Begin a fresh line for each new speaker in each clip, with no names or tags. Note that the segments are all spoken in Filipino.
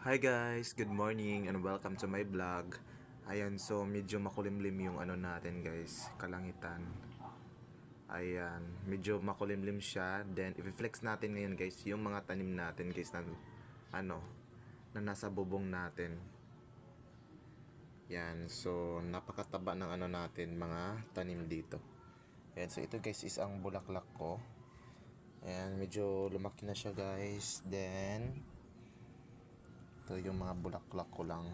Hi guys, good morning and welcome to my vlog. Ayan, so medyo makulimlim yung ano natin guys, kalangitan. Ayan, medyo makulimlim siya. Then i-flex natin ngayon guys yung mga tanim natin guys na ano, na nasa bubong natin. Yan, so napakataba ng ano natin, mga tanim dito. Ayan, so ito guys is ang bulaklak ko. Ayan, medyo lumaki na siya guys. Then ito yung mga bulaklak ko lang.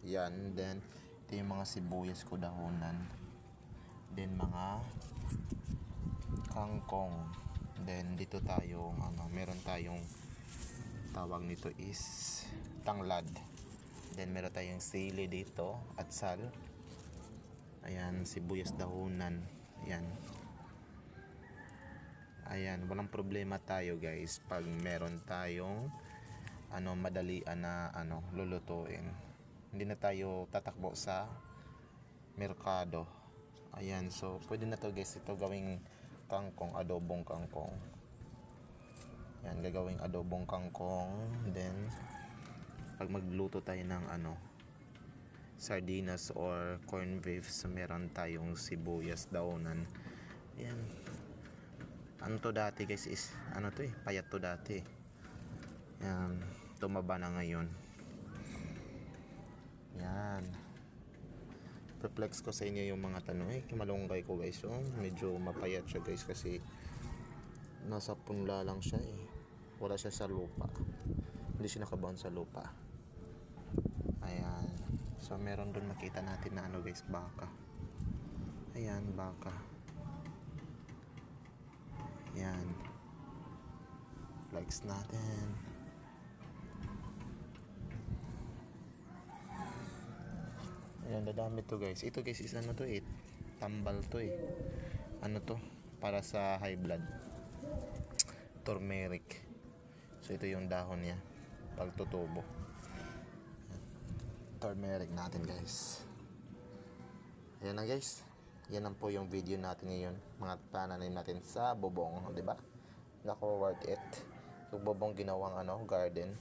Yan, then ito yung mga sibuyas ko dahonan. Then mga kangkong. Then dito tayo meron tayong tawag nito is tanglad. Then meron tayong sili dito at sal. Ayan, sibuyas dahonan. Ayan. Ayan, walang problema tayo guys pag meron tayong madalian na lulutuin. Hindi na tayo tatakbo sa merkado. Ayan, so pwede na to guys, ito gawing kangkong, adobong kangkong. Ayan, gagawing adobong kangkong. Then pag magluto tayo ng sardinas or corn beef, so meron tayong sibuyas daonan. Ayan, to dati guys is payat to dati. Ayan, tumaba na ngayon. Yan, perplex ko sa inyo yung mga tanong. Malunggay ko guys, medyo mapayat siya guys kasi nasa punla lang siya wala siya sa lupa, hindi siya nakabaon sa lupa. Ayan, so meron dun makita natin na guys, baka. Ayan, baka. Ayan, flex natin. Ayan, dadami to guys. Ito guys is tambal to to para sa high blood, turmeric. So ito yung dahon niya pag tutubo. Turmeric natin guys. Ayan na guys, yan lang po yung video natin ngayon, mga pananim natin sa bubong, di ba? Nako, worth it yung bubong, ginawang garden.